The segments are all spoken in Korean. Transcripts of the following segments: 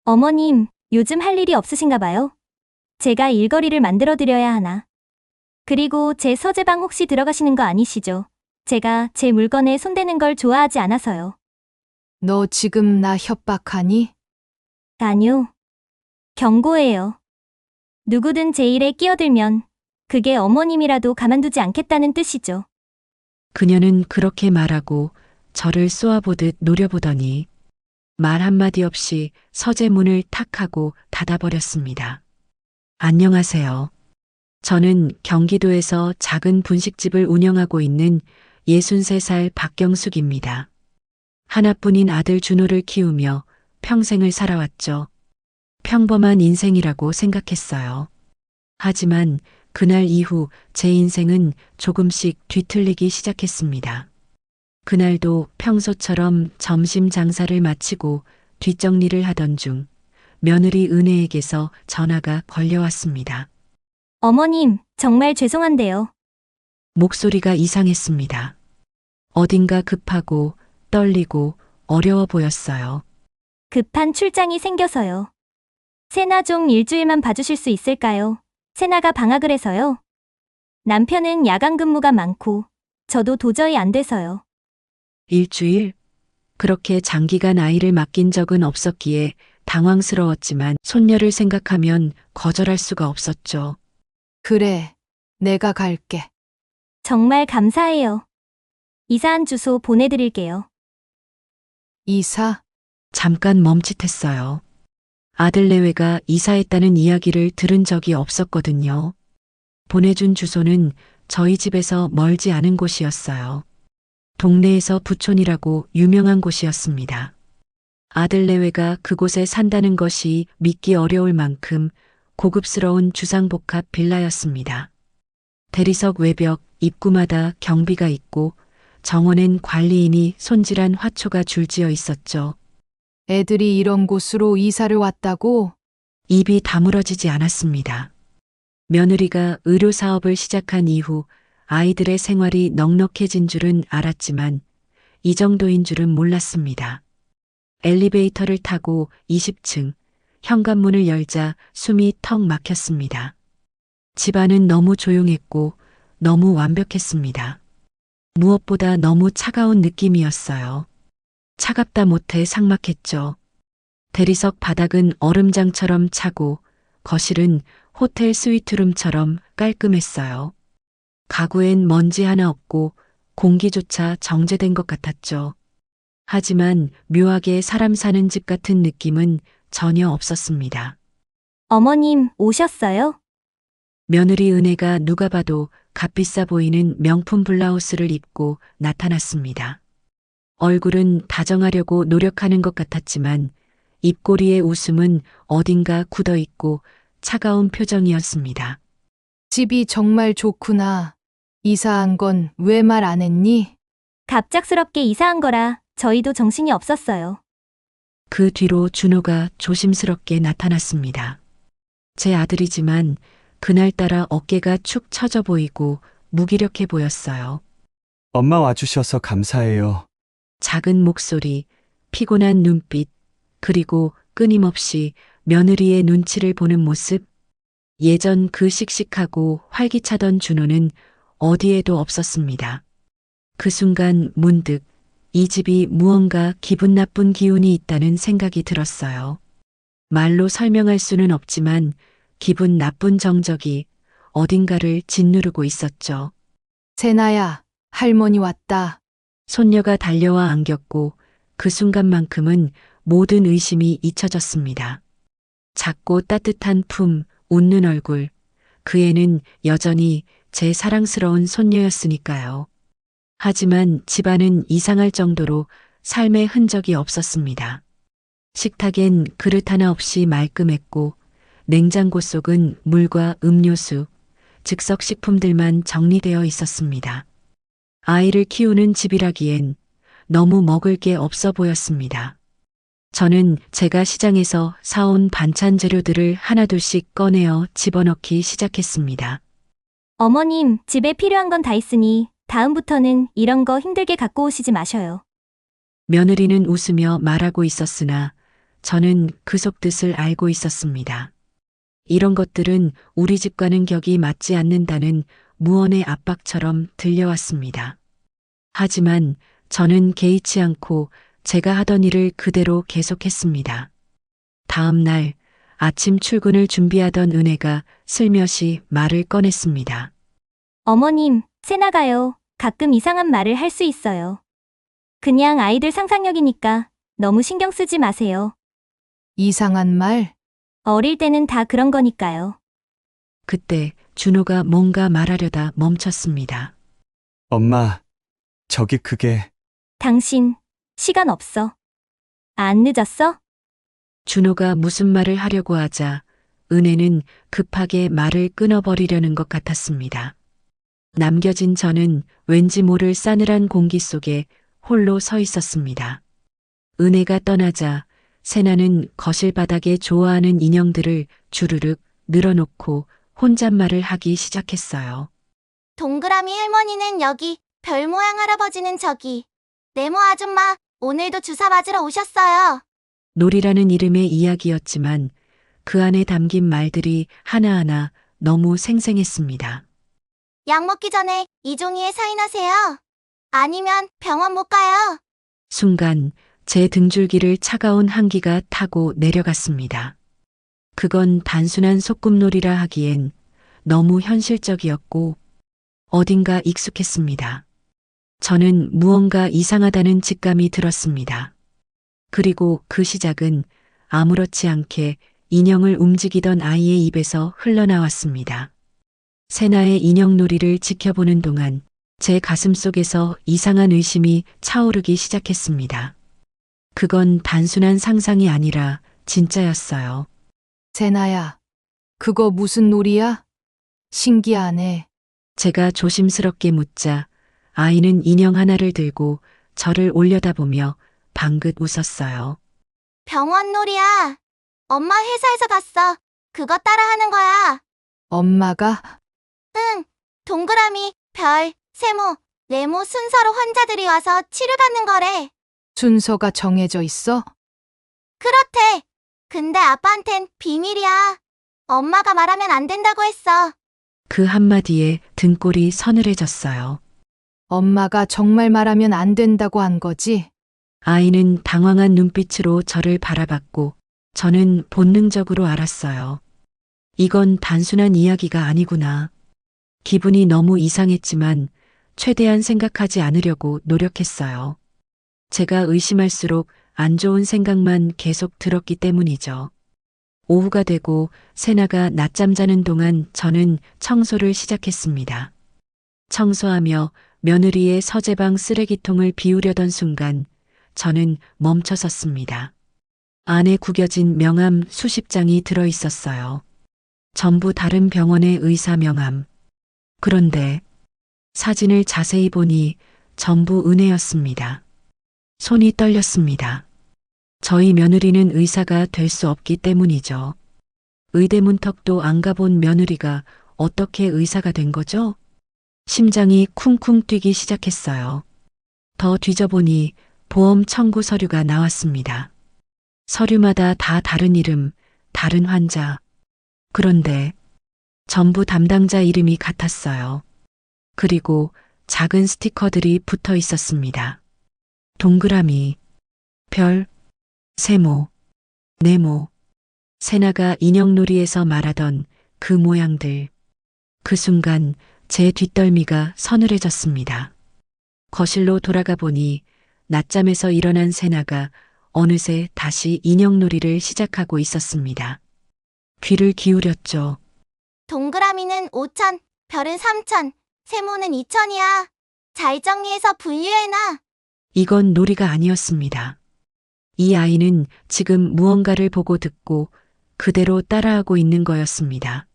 어머님, 요즘 할 일이 없으신가 봐요? 제가 일거리를 만들어 드려야 하나? 그리고 제 서재방 혹시 들어가시는 거 아니시죠? 제가 제 물건에 손대는 걸 좋아하지 않아서요. 너 지금 나 협박하니? 아니요. 경고예요. 누구든 제 일에 끼어들면 그게 어머님이라도 가만두지 않겠다는 뜻이죠. 그녀는 그렇게 말하고 저를 쏘아보듯 노려보더니 말 한마디 없이 서재 문을 탁 하고 닫아버렸습니다. 안녕하세요. 저는 경기도에서 작은 분식집을 운영하고 있는 63살 박경숙입니다. 하나뿐인 아들 준호를 키우며 평생을 살아왔죠. 평범한 인생이라고 생각했어요. 하지만 그날 이후 제 인생은 조금씩 뒤틀리기 시작했습니다. 그날도 평소처럼 점심 장사를 마치고 뒷정리를 하던 중 며느리 은혜에게서 전화가 걸려왔습니다. 어머님, 정말 죄송한데요. 목소리가 이상했습니다. 어딘가 급하고 떨리고 어려워 보였어요. 급한 출장이 생겨서요. 세나 좀 일주일만 봐주실 수 있을까요? 세나가 방학을 해서요. 남편은 야간 근무가 많고 저도 도저히 안 돼서요. 일주일? 그렇게 장기간 아이를 맡긴 적은 없었기에 당황스러웠지만 손녀를 생각하면 거절할 수가 없었죠. 그래, 내가 갈게. 정말 감사해요. 이사한 주소 보내드릴게요. 이사? 잠깐 멈칫했어요. 아들 내외가 이사했다는 이야기를 들은 적이 없었거든요. 보내준 주소는 저희 집에서 멀지 않은 곳이었어요. 동네에서 부촌이라고 유명한 곳이었습니다. 아들 내외가 그곳에 산다는 것이 믿기 어려울 만큼 고급스러운 주상복합 빌라였습니다. 대리석 외벽 입구마다 경비가 있고 정원엔 관리인이 손질한 화초가 줄지어 있었죠. 애들이 이런 곳으로 이사를 왔다고? 입이 다물어지지 않았습니다. 며느리가 의료 사업을 시작한 이후 아이들의 생활이 넉넉해진 줄은 알았지만 이 정도인 줄은 몰랐습니다. 엘리베이터를 타고 20층, 현관문을 열자 숨이 턱 막혔습니다. 집안은 너무 조용했고 너무 완벽했습니다. 무엇보다 너무 차가운 느낌이었어요. 차갑다 못해 삭막했죠. 대리석 바닥은 얼음장처럼 차고 거실은 호텔 스위트룸처럼 깔끔했어요. 가구엔 먼지 하나 없고 공기조차 정제된 것 같았죠. 하지만 묘하게 사람 사는 집 같은 느낌은 전혀 없었습니다. 어머님, 오셨어요? 며느리 은혜가 누가 봐도 값비싸 보이는 명품 블라우스를 입고 나타났습니다. 얼굴은 다정하려고 노력하는 것 같았지만 입꼬리의 웃음은 어딘가 굳어 있고 차가운 표정이었습니다. 집이 정말 좋구나. 이사한 건 왜 말 안 했니? 갑작스럽게 이사한 거라 저희도 정신이 없었어요. 그 뒤로 준호가 조심스럽게 나타났습니다. 제 아들이지만 그날따라 어깨가 축 처져 보이고 무기력해 보였어요. 엄마 와주셔서 감사해요. 작은 목소리, 피곤한 눈빛, 그리고 끊임없이 며느리의 눈치를 보는 모습. 예전 그 씩씩하고 활기차던 준호는 어디에도 없었습니다. 그 순간 문득 이 집이 무언가 기분 나쁜 기운이 있다는 생각이 들었어요. 말로 설명할 수는 없지만 기분 나쁜 정적이 어딘가를 짓누르고 있었죠. 세나야, 할머니 왔다. 손녀가 달려와 안겼고 그 순간만큼은 모든 의심이 잊혀졌습니다. 작고 따뜻한 품, 웃는 얼굴, 그 애는 여전히 제 사랑스러운 손녀였으니까요. 하지만 집안은 이상할 정도로 삶의 흔적이 없었습니다. 식탁엔 그릇 하나 없이 말끔했고 냉장고 속은 물과 음료수, 즉석식품들만 정리되어 있었습니다. 아이를 키우는 집이라기엔 너무 먹을 게 없어 보였습니다. 저는 제가 시장에서 사온 반찬 재료들을 하나둘씩 꺼내어 집어넣기 시작했습니다. 어머님, 집에 필요한 건 다 있으니 다음부터는 이런 거 힘들게 갖고 오시지 마셔요. 며느리는 웃으며 말하고 있었으나 저는 그 속뜻을 알고 있었습니다. 이런 것들은 우리 집과는 격이 맞지 않는다는 무언의 압박처럼 들려왔습니다. 하지만 저는 개의치 않고 제가 하던 일을 그대로 계속했습니다. 다음 날 아침 출근을 준비하던 은혜가 슬며시 말을 꺼냈습니다. 어머님, 세나가요. 가끔 이상한 말을 할 수 있어요. 그냥 아이들 상상력이니까 너무 신경 쓰지 마세요. 이상한 말? 어릴 때는 다 그런 거니까요. 그때 준호가 뭔가 말하려다 멈췄습니다. 엄마, 저기 그게 당신, 시간 없어. 안 늦었어? 준호가 무슨 말을 하려고 하자 은혜는 급하게 말을 끊어버리려는 것 같았습니다. 남겨진 저는 왠지 모를 싸늘한 공기 속에 홀로 서 있었습니다. 은혜가 떠나자 세나는 거실 바닥에 좋아하는 인형들을 주르륵 늘어놓고 혼잣말을 하기 시작했어요. 동그라미 할머니는 여기, 별 모양 할아버지는 저기. 네모 아줌마, 오늘도 주사 맞으러 오셨어요. 놀이라는 이름의 이야기였지만 그 안에 담긴 말들이 하나하나 너무 생생했습니다. 약 먹기 전에 이 종이에 사인하세요. 아니면 병원 못 가요. 순간 제 등줄기를 차가운 한기가 타고 내려갔습니다. 그건 단순한 소꿉놀이라 하기엔 너무 현실적이었고 어딘가 익숙했습니다. 저는 무언가 이상하다는 직감이 들었습니다. 그리고 그 시작은 아무렇지 않게 인형을 움직이던 아이의 입에서 흘러나왔습니다. 세나의 인형놀이를 지켜보는 동안 제 가슴 속에서 이상한 의심이 차오르기 시작했습니다. 그건 단순한 상상이 아니라 진짜였어요. 세나야, 그거 무슨 놀이야? 신기하네. 제가 조심스럽게 묻자 아이는 인형 하나를 들고 저를 올려다보며 방긋 웃었어요. 병원 놀이야. 엄마 회사에서 봤어. 그거 따라하는 거야. 엄마가? 응. 동그라미, 별, 세모, 네모 순서로 환자들이 와서 치료받는 거래. 순서가 정해져 있어? 그렇대. 근데 아빠한텐 비밀이야. 엄마가 말하면 안 된다고 했어. 그 한마디에 등골이 서늘해졌어요. 엄마가 정말 말하면 안 된다고 한 거지? 아이는 당황한 눈빛으로 저를 바라봤고 저는 본능적으로 알았어요. 이건 단순한 이야기가 아니구나. 기분이 너무 이상했지만 최대한 생각하지 않으려고 노력했어요. 제가 의심할수록 안 좋은 생각만 계속 들었기 때문이죠. 오후가 되고 세나가 낮잠 자는 동안 저는 청소를 시작했습니다. 청소하며 며느리의 서재방 쓰레기통을 비우려던 순간 저는 멈춰 섰습니다. 안에 구겨진 명함 수십 장이 들어 있었어요. 전부 다른 병원의 의사 명함. 그런데 사진을 자세히 보니 전부 은혜였습니다. 손이 떨렸습니다. 저희 며느리는 의사가 될 수 없기 때문이죠. 의대 문턱도 안 가본 며느리가 어떻게 의사가 된 거죠? 심장이 쿵쿵 뛰기 시작했어요. 더 뒤져보니 보험 청구 서류가 나왔습니다. 서류마다 다 다른 이름, 다른 환자. 그런데 전부 담당자 이름이 같았어요. 그리고 작은 스티커들이 붙어 있었습니다. 동그라미, 별, 세모, 네모. 세나가 인형놀이에서 말하던 그 모양들. 그 순간 제 뒷덜미가 서늘해졌습니다. 거실로 돌아가 보니 낮잠에서 일어난 세나가 어느새 다시 인형놀이를 시작하고 있었습니다. 귀를 기울였죠. 동그라미는 5천, 별은 3천, 세모는 2천이야. 잘 정리해서 분류해놔. 이건 놀이가 아니었습니다. 이 아이는 지금 무언가를 보고 듣고 그대로 따라하고 있는 거였습니다.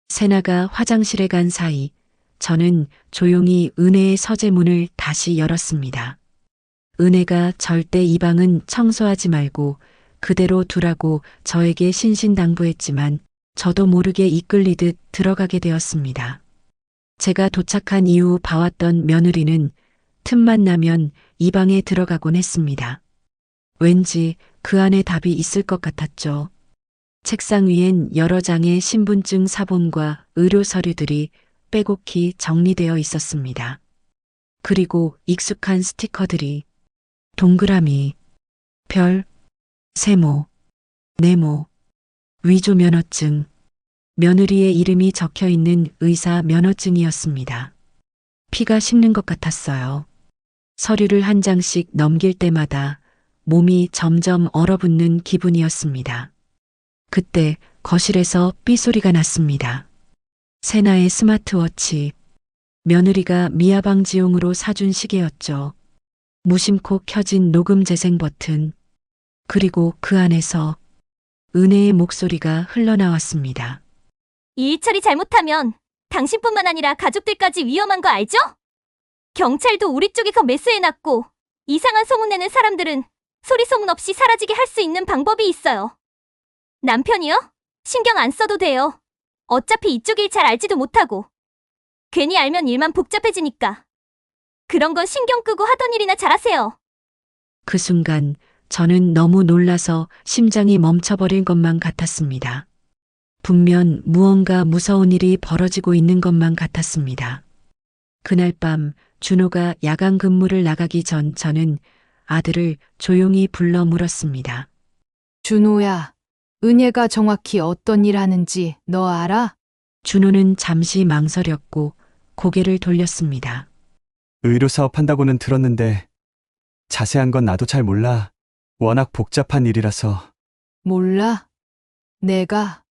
세나가 화장실에 간 사이 저는 조용히 은혜의 서재문을 다시 열었습니다. 은혜가 절대 이 방은 청소하지 말고 그대로 두라고 저에게 신신당부했지만 저도 모르게 이끌리듯 들어가게 되었습니다. 제가 도착한 이후 봐왔던 며느리는 틈만 나면 이 방에 들어가곤 했습니다. 왠지 그 안에 답이 있을 것 같았죠. 책상 위엔 여러 장의 신분증 사본과 의료 서류들이 빼곡히 정리되어 있었습니다. 그리고 익숙한 스티커들이 동그라미, 별, 세모, 네모, 위조 면허증, 며느리의 이름이 적혀 있는 의사 면허증이었습니다. 피가 식는 것 같았어요. 서류를 한 장씩 넘길 때마다 몸이 점점 얼어붙는 기분이었습니다. 그때 거실에서 삐소리가 났습니다. 세나의 스마트워치, 며느리가 미아방지용으로 사준 시계였죠. 무심코 켜진 녹음 재생 버튼, 그리고 그 안에서 은혜의 목소리가 흘러나왔습니다. 이 일 처리 잘못하면 당신뿐만 아니라 가족들까지 위험한 거 알죠? 경찰도 우리 쪽에 거 매수해놨고 이상한 소문내는 사람들은 소리 소문 없이 사라지게 할 수 있는 방법이 있어요. 남편이요? 신경 안 써도 돼요. 어차피 이쪽 일 잘 알지도 못하고. 괜히 알면 일만 복잡해지니까. 그런 거 신경 끄고 하던 일이나 잘하세요. 그 순간 저는 너무 놀라서 심장이 멈춰버릴 것만 같았습니다. 분명 무언가 무서운 일이 벌어지고 있는 것만 같았습니다. 그날 밤 준호가 야간 근무를 나가기 전 저는 아들을 조용히 불러 물었습니다. 준호야, 은혜가 정확히 어떤 일 하는지 너 알아? 준호는 잠시 망설였고 고개를 돌렸습니다. 의료 사업한다고는 들었는데 자세한 건 나도 잘 몰라. 워낙 복잡한 일이라서 몰라? 내가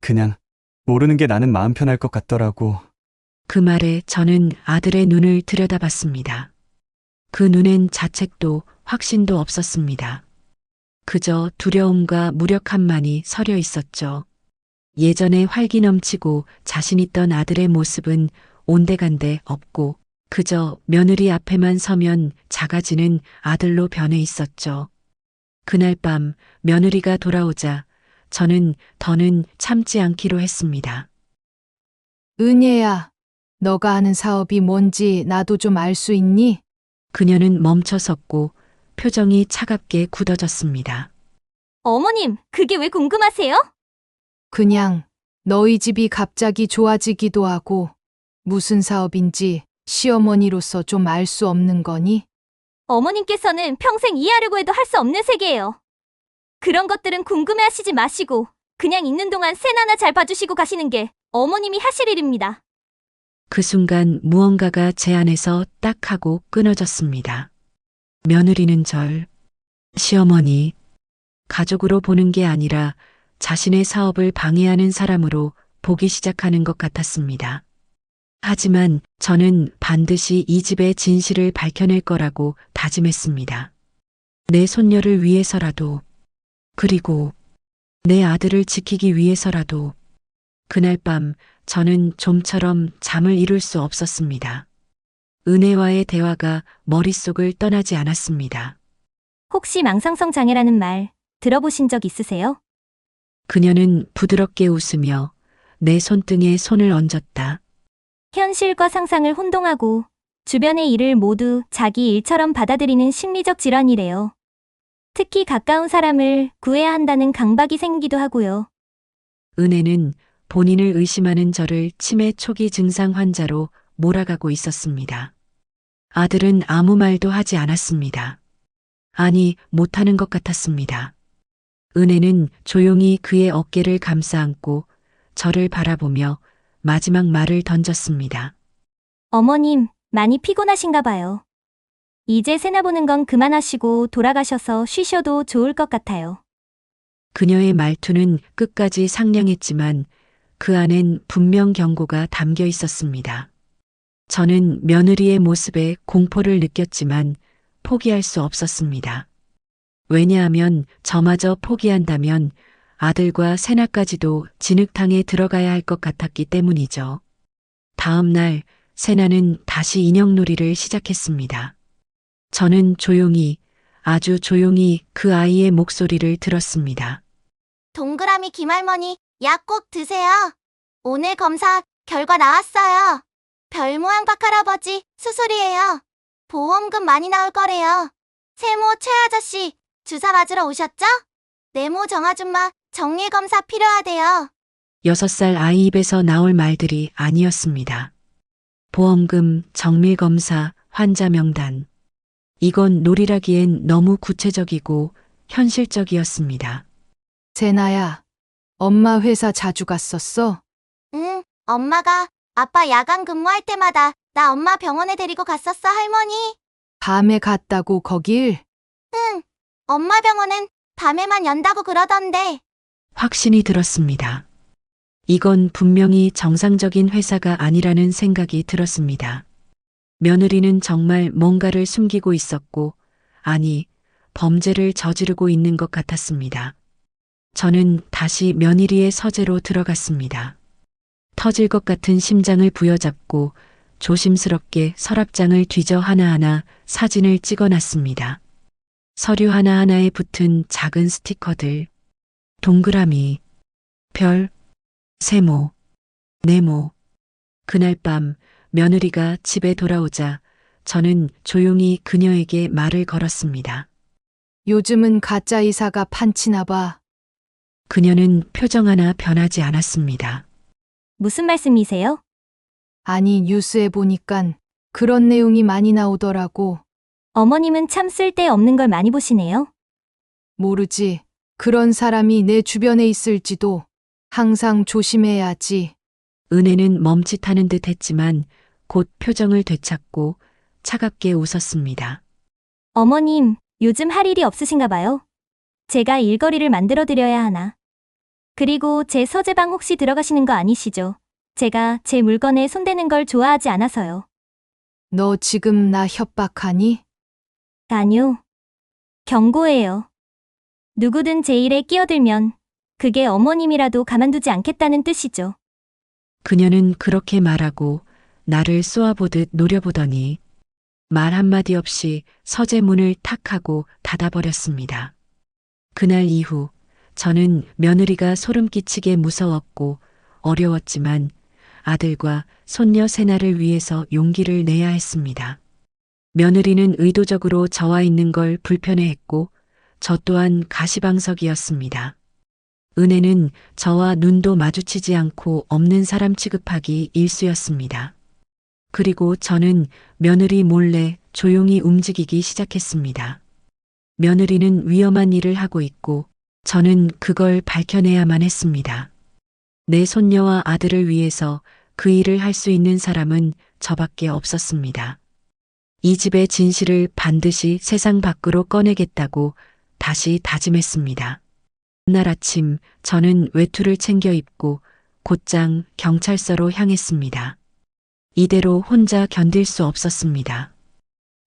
그냥 모르는 게 나는 마음 편할 것 같더라고. 그 말에 저는 아들의 눈을 들여다봤습니다. 그 눈엔 자책도 확신도 없었습니다. 그저 두려움과 무력함만이 서려 있었죠. 예전에 활기 넘치고 자신 있던 아들의 모습은 온데간데 없고 그저 며느리 앞에만 서면 작아지는 아들로 변해 있었죠. 그날 밤 며느리가 돌아오자 저는 더는 참지 않기로 했습니다. 은혜야, 너가 하는 사업이 뭔지 나도 좀 알 수 있니? 그녀는 멈춰섰고 표정이 차갑게 굳어졌습니다. 어머님, 그게 왜 궁금하세요? 그냥 너희 집이 갑자기 좋아지기도 하고 무슨 사업인지 시어머니로서 좀 알 수 없는 거니? 어머님께서는 평생 이해하려고 해도 할 수 없는 세계예요. 그런 것들은 궁금해하시지 마시고 그냥 있는 동안 세나나 잘 봐주시고 가시는 게 어머님이 하실 일입니다. 그 순간 무언가가 제 안에서 딱 하고 끊어졌습니다. 며느리는 절, 시어머니, 가족으로 보는 게 아니라 자신의 사업을 방해하는 사람으로 보기 시작하는 것 같았습니다. 하지만 저는 반드시 이 집의 진실을 밝혀낼 거라고 다짐했습니다. 내 손녀를 위해서라도, 그리고 내 아들을 지키기 위해서라도 그날 밤 저는 좀처럼 잠을 이룰 수 없었습니다. 은혜와의 대화가 머릿속을 떠나지 않았습니다. 혹시 망상성 장애라는 말 들어보신 적 있으세요? 그녀는 부드럽게 웃으며 내 손등에 손을 얹었다. 현실과 상상을 혼동하고 주변의 일을 모두 자기 일처럼 받아들이는 심리적 질환이래요. 특히 가까운 사람을 구해야 한다는 강박이 생기기도 하고요. 은혜는 본인을 의심하는 저를 치매 초기 증상 환자로 몰아가고 있었습니다. 아들은 아무 말도 하지 않았습니다. 아니, 못하는 것 같았습니다. 은혜는 조용히 그의 어깨를 감싸 안고 저를 바라보며 마지막 말을 던졌습니다. 어머님, 많이 피곤하신가 봐요. 이제 세나 보는 건 그만하시고 돌아가셔서 쉬셔도 좋을 것 같아요. 그녀의 말투는 끝까지 상냥했지만 그 안엔 분명 경고가 담겨 있었습니다. 저는 며느리의 모습에 공포를 느꼈지만 포기할 수 없었습니다. 왜냐하면 저마저 포기한다면 아들과 세나까지도 진흙탕에 들어가야 할 것 같았기 때문이죠. 다음 날 세나는 다시 인형놀이를 시작했습니다. 저는 조용히, 아주 조용히 그 아이의 목소리를 들었습니다. 동그라미 김할머니, 약 꼭 드세요. 오늘 검사 결과 나왔어요. 별 모양 박할아버지 수술이에요. 보험금 많이 나올 거래요. 세모 최 아저씨, 주사 맞으러 오셨죠? 네모 정아줌마 정밀검사 필요하대요. 6살 아이 입에서 나올 말들이 아니었습니다. 보험금, 정밀검사, 환자 명단. 이건 놀이라기엔 너무 구체적이고 현실적이었습니다. 세나야, 엄마 회사 자주 갔었어? 응, 엄마가 아빠 야간 근무할 때마다 나 엄마 병원에 데리고 갔었어, 할머니. 밤에 갔다고 거길? 응, 엄마 병원은 밤에만 연다고 그러던데. 확신이 들었습니다. 이건 분명히 정상적인 회사가 아니라는 생각이 들었습니다. 며느리는 정말 뭔가를 숨기고 있었고, 아니, 범죄를 저지르고 있는 것 같았습니다. 저는 다시 며느리의 서재로 들어갔습니다. 터질 것 같은 심장을 부여잡고 조심스럽게 서랍장을 뒤져 하나하나 사진을 찍어놨습니다. 서류 하나하나에 붙은 작은 스티커들, 동그라미, 별, 세모, 네모. 그날 밤 며느리가 집에 돌아오자 저는 조용히 그녀에게 말을 걸었습니다. 요즘은 가짜 이사가 판치나 봐. 그녀는 표정 하나 변하지 않았습니다. 무슨 말씀이세요? 아니, 뉴스에 보니깐 그런 내용이 많이 나오더라고. 어머님은 참 쓸데없는 걸 많이 보시네요. 모르지. 그런 사람이 내 주변에 있을지도. 항상 조심해야지. 은혜는 멈칫하는 듯 했지만 곧 표정을 되찾고 차갑게 웃었습니다. 어머님, 요즘 할 일이 없으신가 봐요. 제가 일거리를 만들어 드려야 하나. 그리고 제 서재방 혹시 들어가시는 거 아니시죠? 제가 제 물건에 손대는 걸 좋아하지 않아서요. 너 지금 나 협박하니? 아니요. 경고해요. 누구든 제 일에 끼어들면 그게 어머님이라도 가만두지 않겠다는 뜻이죠. 그녀는 그렇게 말하고 나를 쏘아보듯 노려보더니 말 한마디 없이 서재 문을 탁 하고 닫아버렸습니다. 그날 이후 저는 며느리가 소름 끼치게 무서웠고 어려웠지만 아들과 손녀 세나를 위해서 용기를 내야 했습니다. 며느리는 의도적으로 저와 있는 걸 불편해했고 저 또한 가시방석이었습니다. 은혜는 저와 눈도 마주치지 않고 없는 사람 취급하기 일쑤였습니다. 그리고 저는 며느리 몰래 조용히 움직이기 시작했습니다. 며느리는 위험한 일을 하고 있고 저는 그걸 밝혀내야만 했습니다. 내 손녀와 아들을 위해서 그 일을 할 수 있는 사람은 저밖에 없었습니다. 이 집의 진실을 반드시 세상 밖으로 꺼내겠다고 다시 다짐했습니다. 그날 아침 저는 외투를 챙겨 입고 곧장 경찰서로 향했습니다. 이대로 혼자 견딜 수 없었습니다.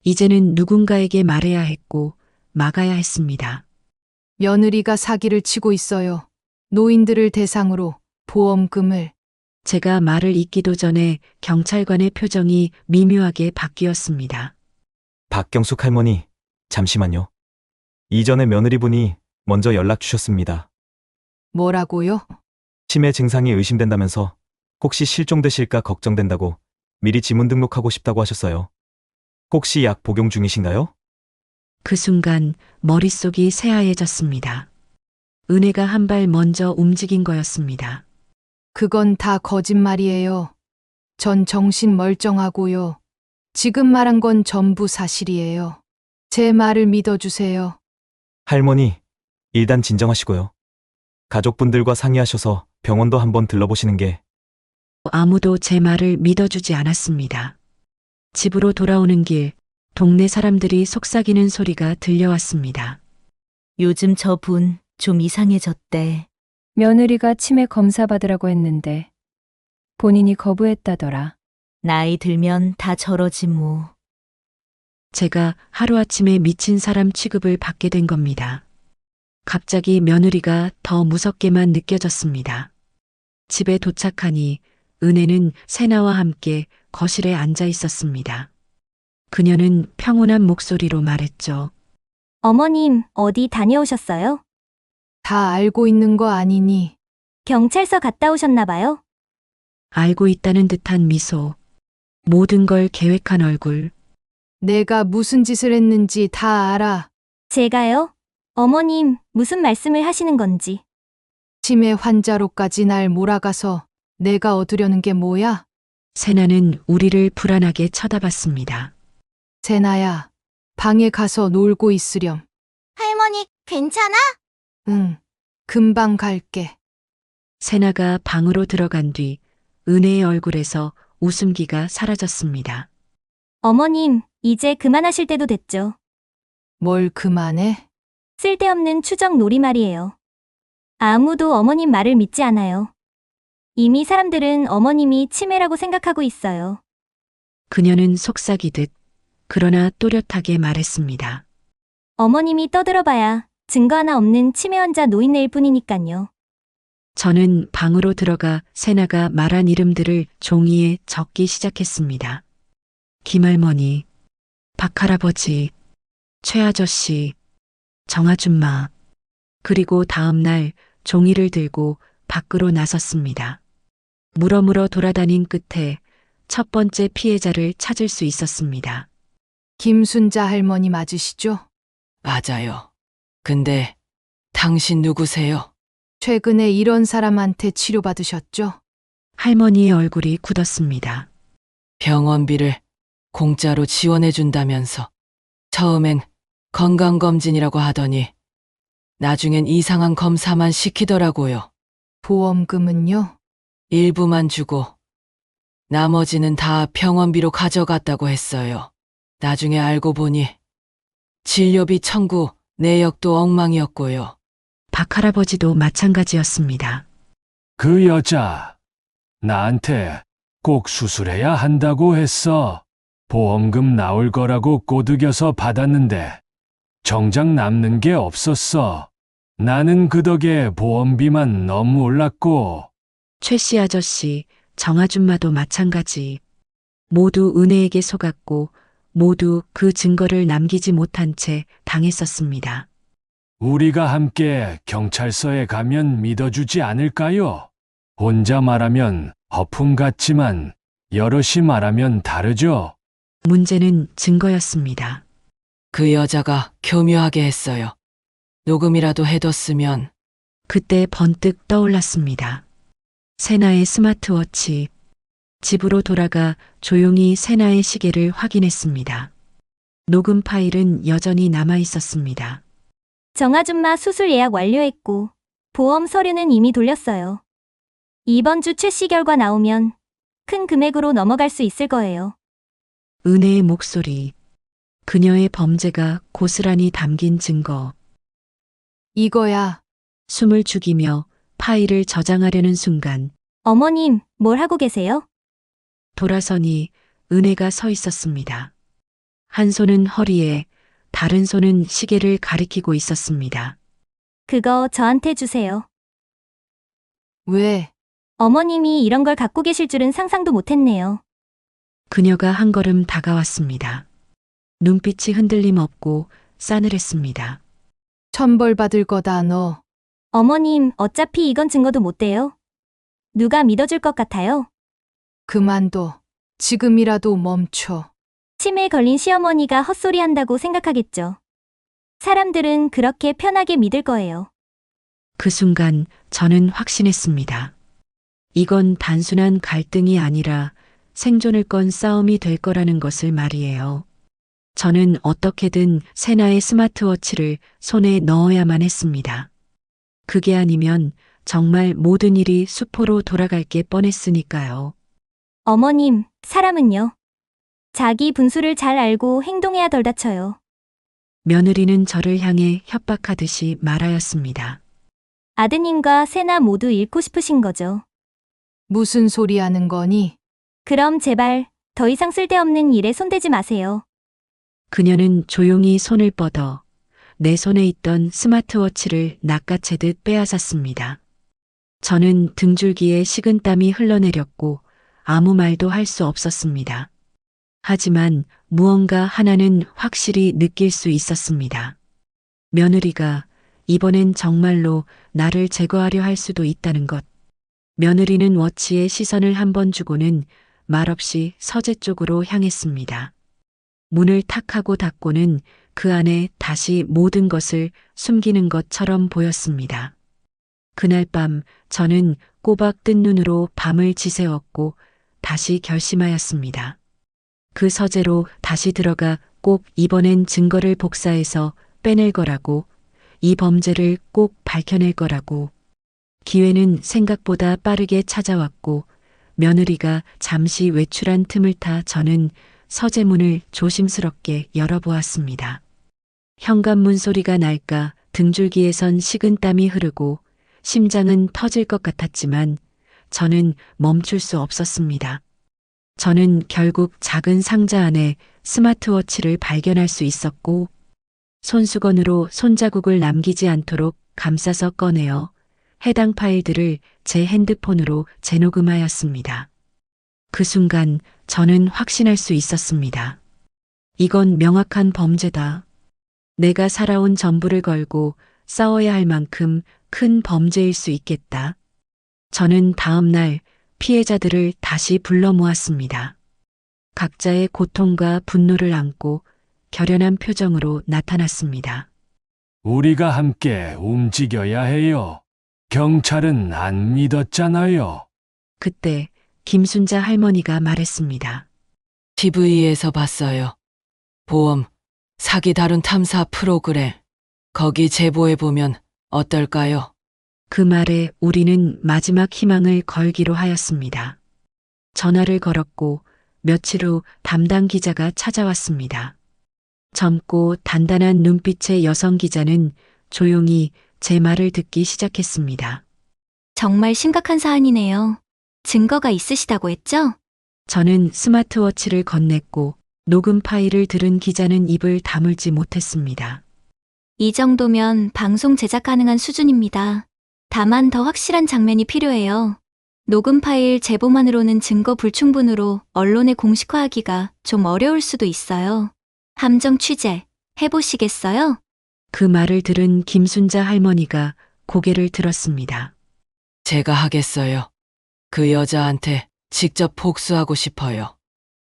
이제는 누군가에게 말해야 했고 막아야 했습니다. 며느리가 사기를 치고 있어요. 노인들을 대상으로 보험금을. 제가 말을 잇기도 전에 경찰관의 표정이 미묘하게 바뀌었습니다. 박경숙 할머니, 잠시만요. 이전에 며느리분이 먼저 연락 주셨습니다. 뭐라고요? 치매 증상이 의심된다면서 혹시 실종되실까 걱정된다고 미리 지문 등록하고 싶다고 하셨어요. 혹시 약 복용 중이신가요? 그 순간 머릿속이 새하얘졌습니다. 은혜가 한 발 먼저 움직인 거였습니다. 그건 다 거짓말이에요. 전 정신 멀쩡하고요. 지금 말한 건 전부 사실이에요. 제 말을 믿어주세요. 할머니, 일단 진정하시고요. 가족분들과 상의하셔서 병원도 한번 들러보시는 게. 아무도 제 말을 믿어주지 않았습니다. 집으로 돌아오는 길, 동네 사람들이 속삭이는 소리가 들려왔습니다. 요즘 저분 좀 이상해졌대. 며느리가 치매 검사 받으라고 했는데 본인이 거부했다더라. 나이 들면 다 저러지 뭐. 제가 하루아침에 미친 사람 취급을 받게 된 겁니다. 갑자기 며느리가 더 무섭게만 느껴졌습니다. 집에 도착하니 은혜는 세나와 함께 거실에 앉아 있었습니다. 그녀는 평온한 목소리로 말했죠. 어머님, 어디 다녀오셨어요? 다 알고 있는 거 아니니? 경찰서 갔다 오셨나 봐요? 알고 있다는 듯한 미소. 모든 걸 계획한 얼굴. 내가 무슨 짓을 했는지 다 알아. 제가요? 어머님, 무슨 말씀을 하시는 건지. 치매 환자로까지 날 몰아가서 내가 얻으려는 게 뭐야? 세나는 우리를 불안하게 쳐다봤습니다. 세나야, 방에 가서 놀고 있으렴. 할머니, 괜찮아? 응, 금방 갈게. 세나가 방으로 들어간 뒤 은혜의 얼굴에서 웃음기가 사라졌습니다. 어머님, 이제 그만하실 때도 됐죠. 뭘 그만해? 쓸데없는 추정 놀이 말이에요. 아무도 어머님 말을 믿지 않아요. 이미 사람들은 어머님이 치매라고 생각하고 있어요. 그녀는 속삭이듯 그러나 또렷하게 말했습니다. 어머님이 떠들어봐야 증거 하나 없는 치매 환자 노인네일 뿐이니깐요. 저는 방으로 들어가 세나가 말한 이름들을 종이에 적기 시작했습니다. 김할머니, 박할아버지, 최아저씨, 정아줌마. 그리고 다음 날 종이를 들고 밖으로 나섰습니다. 물어물어 돌아다닌 끝에 첫 번째 피해자를 찾을 수 있었습니다. 김순자 할머니 맞으시죠? 맞아요. 근데 당신 누구세요? 최근에 이런 사람한테 치료받으셨죠? 할머니의 얼굴이 굳었습니다. 병원비를 공짜로 지원해준다면서 처음엔 건강검진이라고 하더니 나중엔 이상한 검사만 시키더라고요. 보험금은요? 일부만 주고 나머지는 다 병원비로 가져갔다고 했어요. 나중에 알고 보니 진료비 청구 내역도 엉망이었고요. 박할아버지도 마찬가지였습니다. 그 여자, 나한테 꼭 수술해야 한다고 했어. 보험금 나올 거라고 꼬드겨서 받았는데 정작 남는 게 없었어. 나는 그 덕에 보험비만 너무 올랐고. 최씨 아저씨, 정아줌마도 마찬가지. 모두 은혜에게 속았고 모두 그 증거를 남기지 못한 채 당했었습니다. 우리가 함께 경찰서에 가면 믿어주지 않을까요? 혼자 말하면 허풍 같지만 여럿이 말하면 다르죠. 문제는 증거였습니다. 그 여자가 교묘하게 했어요. 녹음이라도 해뒀으면. 그때 번뜩 떠올랐습니다. 세나의 스마트워치. 집으로 돌아가 조용히 세나의 시계를 확인했습니다. 녹음 파일은 여전히 남아 있었습니다. 정아줌마 수술 예약 완료했고 보험 서류는 이미 돌렸어요. 이번 주 최씨 결과 나오면 큰 금액으로 넘어갈 수 있을 거예요. 은혜의 목소리. 그녀의 범죄가 고스란히 담긴 증거. 이거야. 숨을 죽이며 파일을 저장하려는 순간 어머님, 뭘 하고 계세요? 돌아서니 은혜가 서 있었습니다. 한 손은 허리에, 다른 손은 시계를 가리키고 있었습니다. 그거 저한테 주세요. 왜? 어머님이 이런 걸 갖고 계실 줄은 상상도 못했네요. 그녀가 한 걸음 다가왔습니다. 눈빛이 흔들림 없고 싸늘했습니다. 천벌받을 거다 너. 어머님, 어차피 이건 증거도 못 돼요. 누가 믿어줄 것 같아요? 그만둬. 지금이라도 멈춰. 치매에 걸린 시어머니가 헛소리 한다고 생각하겠죠. 사람들은 그렇게 편하게 믿을 거예요. 그 순간 저는 확신했습니다. 이건 단순한 갈등이 아니라 생존을 건 싸움이 될 거라는 것을 말이에요. 저는 어떻게든 세나의 스마트워치를 손에 넣어야만 했습니다. 그게 아니면 정말 모든 일이 수포로 돌아갈 게 뻔했으니까요. 어머님, 사람은요. 자기 분수를 잘 알고 행동해야 덜 다쳐요. 며느리는 저를 향해 협박하듯이 말하였습니다. 아드님과 세나 모두 잃고 싶으신 거죠. 무슨 소리 하는 거니? 그럼 제발 더 이상 쓸데없는 일에 손대지 마세요. 그녀는 조용히 손을 뻗어 내 손에 있던 스마트워치를 낚아채듯 빼앗았습니다. 저는 등줄기에 식은땀이 흘러내렸고 아무 말도 할 수 없었습니다. 하지만 무언가 하나는 확실히 느낄 수 있었습니다. 며느리가 이번엔 정말로 나를 제거하려 할 수도 있다는 것. 며느리는 워치에 시선을 한번 주고는 말없이 서재 쪽으로 향했습니다. 문을 탁 하고 닫고는 그 안에 다시 모든 것을 숨기는 것처럼 보였습니다. 그날 밤 저는 꼬박 뜬 눈으로 밤을 지새웠고 다시 결심하였습니다. 그 서재로 다시 들어가 꼭 이번엔 증거를 복사해서 빼낼 거라고, 이 범죄를 꼭 밝혀낼 거라고. 기회는 생각보다 빠르게 찾아왔고 며느리가 잠시 외출한 틈을 타 저는 서재문을 조심스럽게 열어보았습니다. 현관문 소리가 날까 등줄기에선 식은땀이 흐르고 심장은 터질 것 같았지만 저는 멈출 수 없었습니다. 저는 결국 작은 상자 안에 스마트워치를 발견할 수 있었고 손수건으로 손자국을 남기지 않도록 감싸서 꺼내어 해당 파일들을 제 핸드폰으로 재녹음하였습니다. 그 순간 저는 확신할 수 있었습니다. 이건 명확한 범죄다. 내가 살아온 전부를 걸고 싸워야 할 만큼 큰 범죄일 수 있겠다. 저는 다음 날 피해자들을 다시 불러 모았습니다. 각자의 고통과 분노를 안고 결연한 표정으로 나타났습니다. 우리가 함께 움직여야 해요. 경찰은 안 믿었잖아요. 그때 김순자 할머니가 말했습니다. TV에서 봤어요. 보험, 사기 다룬 탐사 프로그램. 거기 제보해보면 어떨까요? 그 말에 우리는 마지막 희망을 걸기로 하였습니다. 전화를 걸었고 며칠 후 담당 기자가 찾아왔습니다. 젊고 단단한 눈빛의 여성 기자는 조용히 제 말을 듣기 시작했습니다. 정말 심각한 사안이네요. 증거가 있으시다고 했죠? 저는 스마트워치를 건넸고 녹음 파일을 들은 기자는 입을 다물지 못했습니다. 이 정도면 방송 제작 가능한 수준입니다. 다만 더 확실한 장면이 필요해요. 녹음 파일 제보만으로는 증거 불충분으로 언론에 공식화하기가 좀 어려울 수도 있어요. 함정 취재 해보시겠어요? 그 말을 들은 김순자 할머니가 고개를 들었습니다. 제가 하겠어요. 그 여자한테 직접 복수하고 싶어요.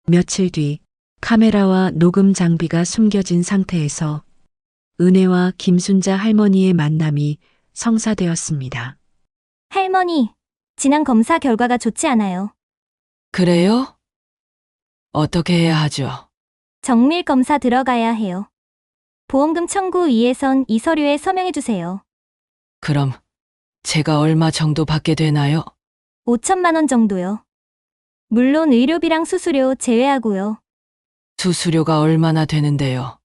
며칠 뒤 카메라와 녹음 장비가 숨겨진 상태에서 은혜와 김순자 할머니의 만남이 성사되었습니다. 할머니, 지난 검사 결과가 좋지 않아요. 그래요? 어떻게 해야 하죠? 정밀 검사 들어가야 해요. 보험금 청구 위에선 이 서류에 서명해주세요. 그럼 제가 얼마 정도 받게 되나요? 5천만 원 정도요. 물론 의료비랑 수수료 제외하고요. 수수료가 얼마나 되는데요?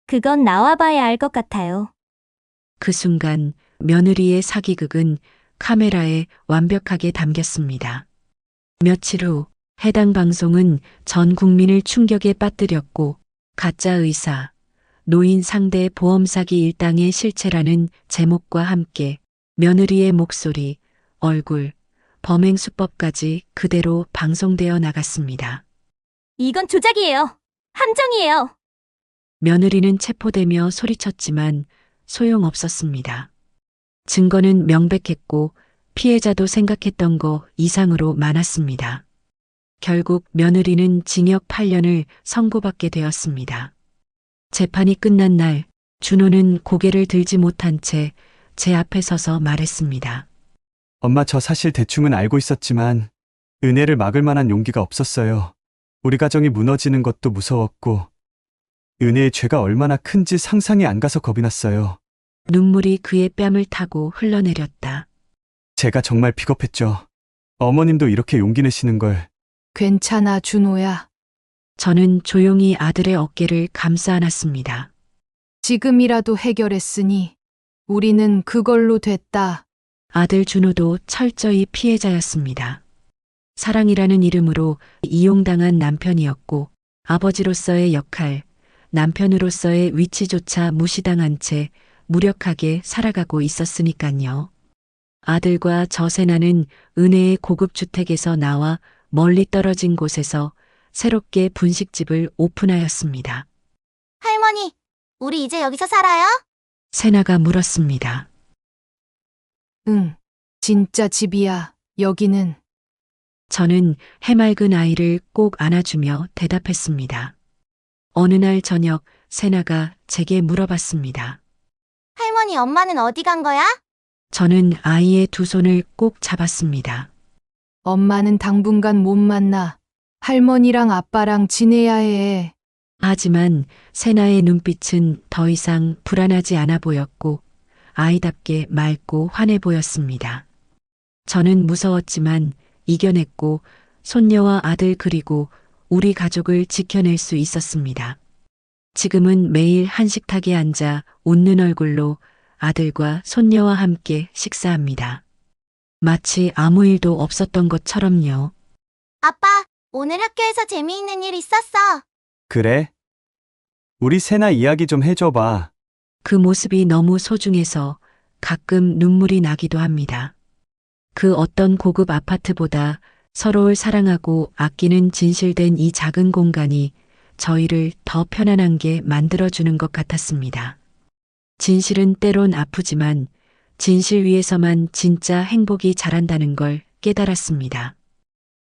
그건 나와봐야 알 것 같아요. 그 순간 며느리의 사기극은 카메라에 완벽하게 담겼습니다. 며칠 후 해당 방송은 전 국민을 충격에 빠뜨렸고 가짜 의사, 노인 상대 보험 사기 일당의 실체라는 제목과 함께 며느리의 목소리, 얼굴, 범행 수법까지 그대로 방송되어 나갔습니다. 이건 조작이에요. 함정이에요. 며느리는 체포되며 소리쳤지만 소용없었습니다. 증거는 명백했고 피해자도 생각했던 거 이상으로 많았습니다. 결국 며느리는 징역 8년을 선고받게 되었습니다. 재판이 끝난 날 준호는 고개를 들지 못한 채 제 앞에 서서 말했습니다. 엄마, 저 사실 대충은 알고 있었지만 은혜를 막을 만한 용기가 없었어요. 우리 가정이 무너지는 것도 무서웠고 은혜의 죄가 얼마나 큰지 상상이 안 가서 겁이 났어요. 눈물이 그의 뺨을 타고 흘러내렸다. 제가 정말 비겁했죠. 어머님도 이렇게 용기 내시는 걸. 괜찮아, 준호야. 저는 조용히 아들의 어깨를 감싸 안았습니다. 지금이라도 해결했으니 우리는 그걸로 됐다. 아들 준호도 철저히 피해자였습니다. 사랑이라는 이름으로 이용당한 남편이었고 아버지로서의 역할, 남편으로서의 위치조차 무시당한 채 무력하게 살아가고 있었으니깐요. 아들과 저 세나는 은혜의 고급 주택에서 나와 멀리 떨어진 곳에서 새롭게 분식집을 오픈하였습니다. 할머니, 우리 이제 여기서 살아요? 세나가 물었습니다. 응, 진짜 집이야, 여기는. 저는 해맑은 아이를 꼭 안아주며 대답했습니다. 어느 날 저녁 세나가 제게 물어봤습니다. 할머니, 엄마는 어디 간 거야? 저는 아이의 두 손을 꼭 잡았습니다. 엄마는 당분간 못 만나. 할머니랑 아빠랑 지내야 해. 하지만 세나의 눈빛은 더 이상 불안하지 않아 보였고 아이답게 맑고 환해 보였습니다. 저는 무서웠지만 이겨냈고 손녀와 아들 그리고 우리 가족을 지켜낼 수 있었습니다. 지금은 매일 한식탁에 앉아 웃는 얼굴로 아들과 손녀와 함께 식사합니다. 마치 아무 일도 없었던 것처럼요. 아빠, 오늘 학교에서 재미있는 일 있었어. 그래? 우리 세나 이야기 좀 해줘봐. 그 모습이 너무 소중해서 가끔 눈물이 나기도 합니다. 그 어떤 고급 아파트보다 서로를 사랑하고 아끼는 진실된 이 작은 공간이 저희를 더 편안한 게 만들어주는 것 같았습니다. 진실은 때론 아프지만 진실 위에서만 진짜 행복이 자란다는 걸 깨달았습니다.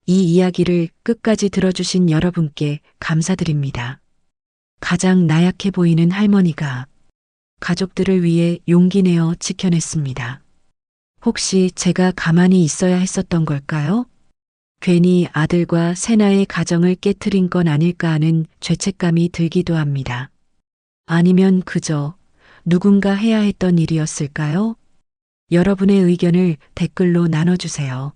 이 이야기를 끝까지 들어주신 여러분께 감사드립니다. 가장 나약해 보이는 할머니가 가족들을 위해 용기 내어 지켜냈습니다. 혹시 제가 가만히 있어야 했었던 걸까요? 괜히 아들과 세나의 가정을 깨트린 건 아닐까 하는 죄책감이 들기도 합니다. 아니면 그저 누군가 해야 했던 일이었을까요? 여러분의 의견을 댓글로 나눠주세요.